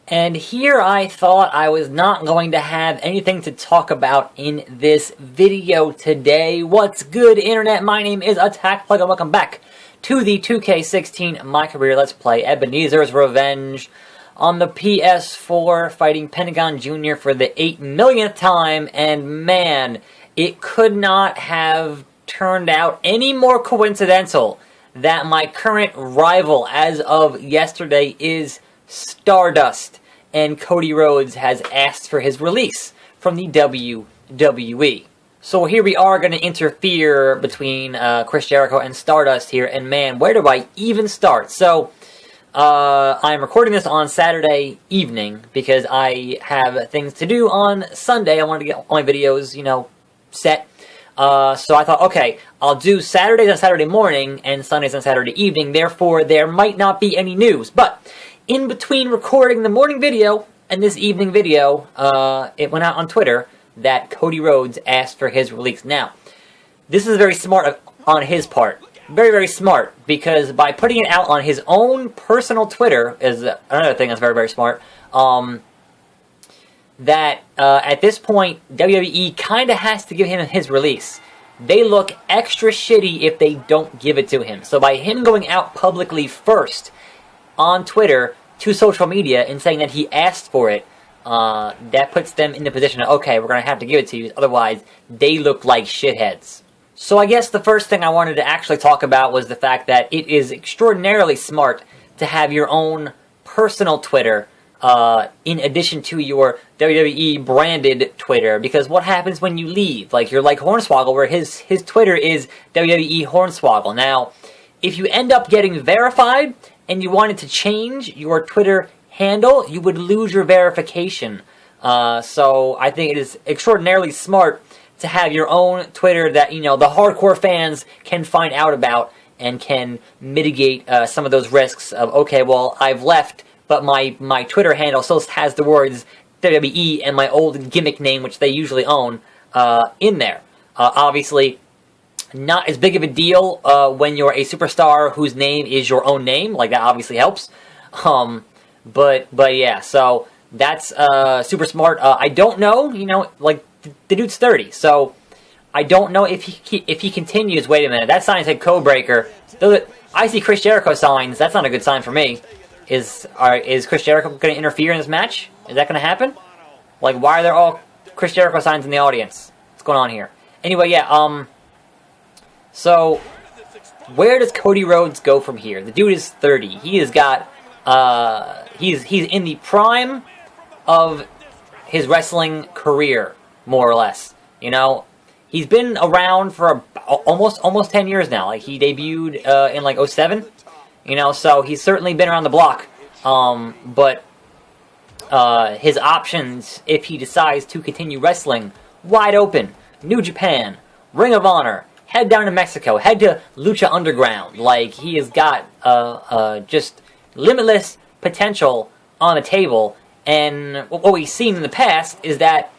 And here I thought I was not going to have anything to talk about in this video today. What's good, Internet? My name is Attack Plug, and welcome back to the 2K16 MyCareer Let's Play Ebenezer's Revenge on the PS4, fighting Pentagon Jr. for the 8 millionth time, and man, it could not have turned out any more coincidental that my current rival as of yesterday is Stardust, and Cody Rhodes has asked for his release from the WWE. So here we are going to interfere between Chris Jericho and Stardust here, and man, where do I even start? So, I'm recording this on Saturday evening because I have things to do on Sunday. I wanted to get all my videos, set. So I thought, okay, I'll do Saturdays on Saturday morning and Sundays on Saturday evening, therefore there might not be any news. But in between recording the morning video and this evening video, it went out on Twitter that Cody Rhodes asked for his release. Now, this is very smart on his part. Very, very smart, because by putting it out on his own personal Twitter is another thing that's very, very smart. That at this point, WWE kind of has to give him his release. They look extra shitty if they don't give it to him. So by him going out publicly first on Twitter to social media and saying that he asked for it, that puts them in the position of, okay, we're going to have to give it to you, otherwise they look like shitheads. So I guess the first thing I wanted to actually talk about was the fact that it is extraordinarily smart to have your own personal Twitter in addition to your WWE branded Twitter, because what happens when you leave? Like, you're like Hornswoggle, where his Twitter is WWE Hornswoggle. Now, if you end up getting verified and you wanted to change your Twitter handle, you would lose your verification. So I think it is extraordinarily smart to have your own Twitter that, the hardcore fans can find out about and can mitigate some of those risks of, okay, well, I've left, but my Twitter handle still has the words WWE and my old gimmick name, which they usually own, in there. Obviously, not as big of a deal when you're a superstar whose name is your own name. Like, that obviously helps. But yeah, so that's super smart. I don't know, like, the dude's 30, so I don't know if he continues. Wait a minute, that sign said Code Breaker. I see Chris Jericho signs. That's not a good sign for me. Is Chris Jericho going to interfere in this match? Is that going to happen? Like, why are there all Chris Jericho signs in the audience? What's going on here? Anyway, yeah, so where does Cody Rhodes go from here? The dude is 30. He has got, he's in the prime of his wrestling career, more or less. He's been around for almost 10 years now. Like, he debuted in like 07. So he's certainly been around the block. But his options, if he decides to continue wrestling, wide open. New Japan, Ring of Honor, head down to Mexico, head to Lucha Underground. Like, he has got just limitless potential on the table. And what we've seen in the past is that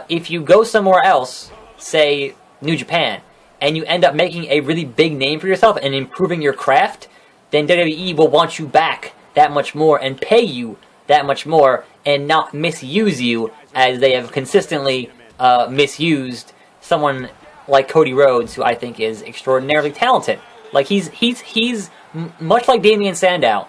if you go somewhere else, say New Japan, and you end up making a really big name for yourself and improving your craft, then WWE will want you back that much more and pay you that much more and not misuse you as they have consistently misused someone like Cody Rhodes, who I think is extraordinarily talented. Like, he's much like Damian Sandow.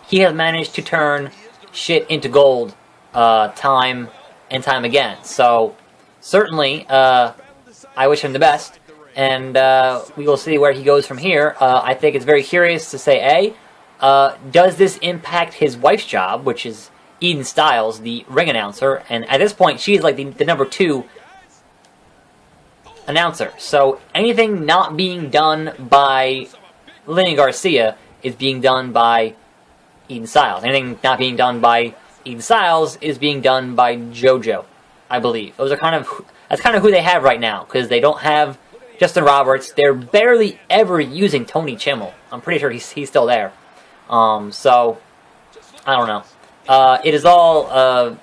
He has managed to turn shit into gold time and time again. So certainly I wish him the best, and we will see where he goes from here. I think it's very curious to say, does this impact his wife's job, which is Eden Styles, the ring announcer, and at this point she's like the number 2 announcer. So anything not being done by Lynn Garcia is being done by Eden Styles. Anything not being done by Eden Styles is being done by JoJo, I believe. That's kind of who they have right now, because they don't have Justin Roberts. They're barely ever using Tony Chimmel. I'm pretty sure he's still there. So I don't know. It is all a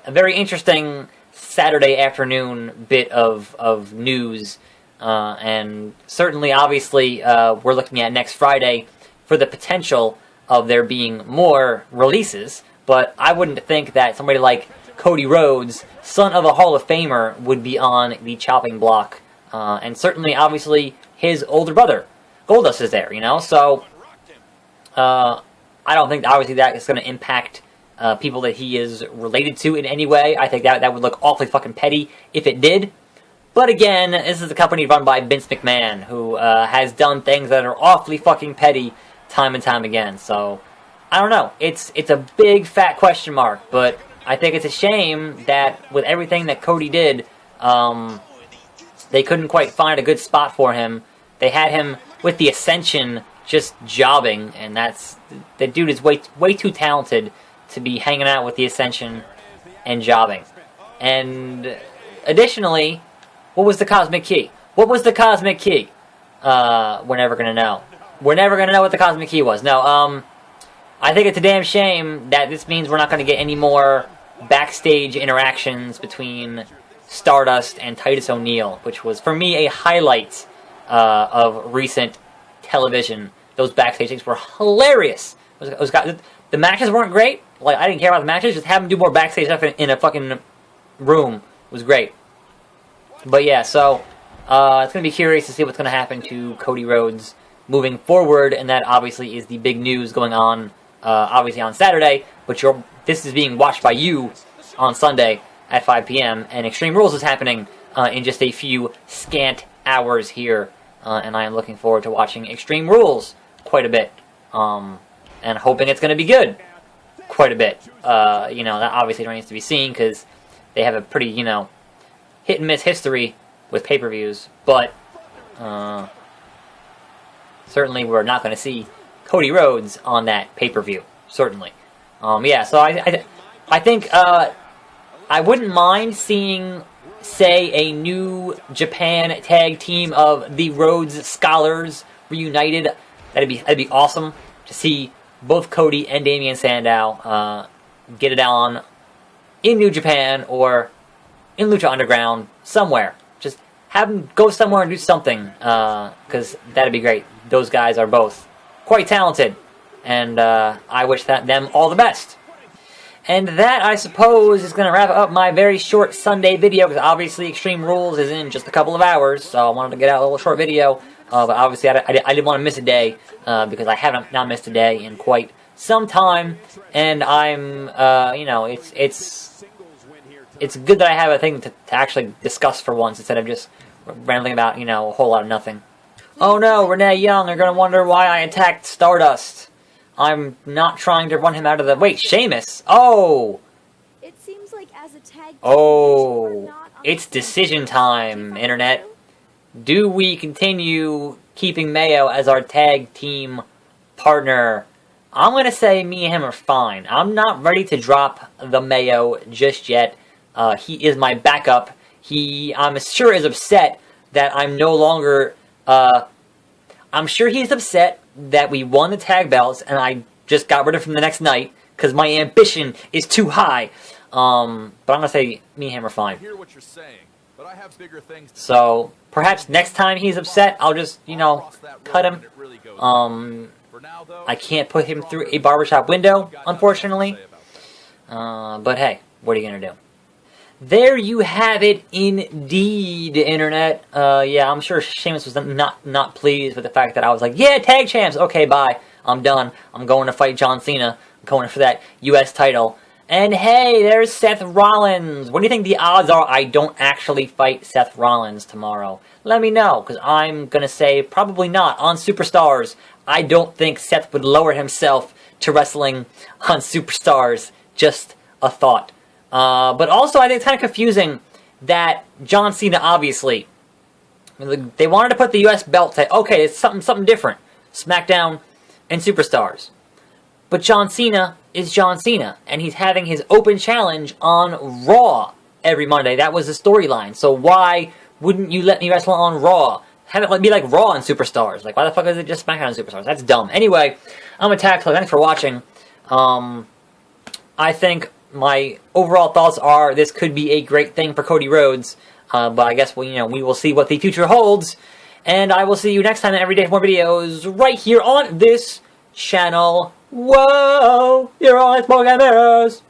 very interesting Saturday afternoon bit of news, and certainly, obviously, we're looking at next Friday for the potential of there being more releases. but I wouldn't think that somebody like Cody Rhodes, son of a Hall of Famer, would be on the chopping block. And certainly, obviously, his older brother, Goldust, is there, you know? So, I don't think, obviously, that is going to impact people that he is related to in any way. I think that would look awfully fucking petty if it did. But again, this is a company run by Vince McMahon, who has done things that are awfully fucking petty time and time again. So, I don't know. It's a big, fat question mark. But I think it's a shame that with everything that Cody did, they couldn't quite find a good spot for him. They had him with the Ascension just jobbing, and the dude is way too talented to be hanging out with the Ascension and jobbing. And additionally, what was the Cosmic Key? What was the Cosmic Key? We're never gonna know. We're never gonna know what the Cosmic Key was. No, I think it's a damn shame that this means we're not gonna get any more backstage interactions between Stardust and Titus O'Neil, which was, for me, a highlight of recent television. Those backstage things were hilarious. The matches weren't great. Like, I didn't care about the matches. Just have them do more backstage stuff in a fucking room was great. But yeah, so it's going to be curious to see what's going to happen to Cody Rhodes moving forward, and that obviously is the big news going on, obviously on Saturday, but this is being watched by you on Sunday at 5 p.m., and Extreme Rules is happening in just a few scant hours here, and I am looking forward to watching Extreme Rules quite a bit, and hoping it's going to be good quite a bit. You know, that obviously remains to be seen, because they have a pretty, you know, hit-and-miss history with pay-per-views, but certainly we're not going to see Cody Rhodes on that pay-per-view, certainly. Yeah, so I think I wouldn't mind seeing, say, a new Japan tag team of the Rhodes Scholars reunited. That'd be awesome to see both Cody and Damian Sandow get it on in New Japan or in Lucha Underground, somewhere. Just have them go somewhere and do something, because that'd be great. Those guys are both quite talented, and I wish them all the best. And that, I suppose, is going to wrap up my very short Sunday video, because obviously Extreme Rules is in just a couple of hours, so I wanted to get out a little short video, but obviously I didn't want to miss a day, because I haven't not missed a day in quite some time, and I'm, you know, it's good that I have a thing to actually discuss for once, instead of just rambling about, you know, a whole lot of nothing. Oh no, Renee Young, you're going to wonder why I attacked Stardust. I'm not trying to run him out of the... Wait, Sheamus! Oh! It seems like as a tag oh, it's decision time, Internet. Do we continue keeping Mayo as our tag team partner? I'm going to say me and him are fine. I'm not ready to drop the Mayo just yet. He is my backup. I'm sure, is upset that I'm no longer... I'm sure he's upset that we won the tag belts and I just got rid of him the next night because my ambition is too high. But I'm going to say me and him are fine. I hear what you're saying, but I have bigger things to so perhaps next time he's upset, I'll just, you know, cut him. I can't put him through a barbershop window, unfortunately. But hey, what are you going to do? There you have it, indeed, Internet. Yeah, I'm sure Sheamus was not pleased with the fact that I was like, yeah, tag champs. Okay, bye. I'm done. I'm going to fight John Cena. I'm going for that U.S. title. And hey, there's Seth Rollins. What do you think the odds are I don't actually fight Seth Rollins tomorrow? Let me know, because I'm going to say probably not. On Superstars, I don't think Seth would lower himself to wrestling on Superstars. Just a thought. But also, I think it's kind of confusing that John Cena, obviously, they wanted to put the U.S. belt, okay, it's something different. SmackDown and Superstars. But John Cena is John Cena, and he's having his open challenge on Raw every Monday. That was the storyline. So why wouldn't you let me wrestle on Raw? Have it be like Raw and Superstars. Like, why the fuck is it just SmackDown and Superstars? That's dumb. Anyway, I'm Attack, so thanks for watching. I think my overall thoughts are this could be a great thing for Cody Rhodes, but I guess we will see what the future holds, and I will see you next time every day for more videos right here on this channel. Whoa, you're all smoke and mirrors.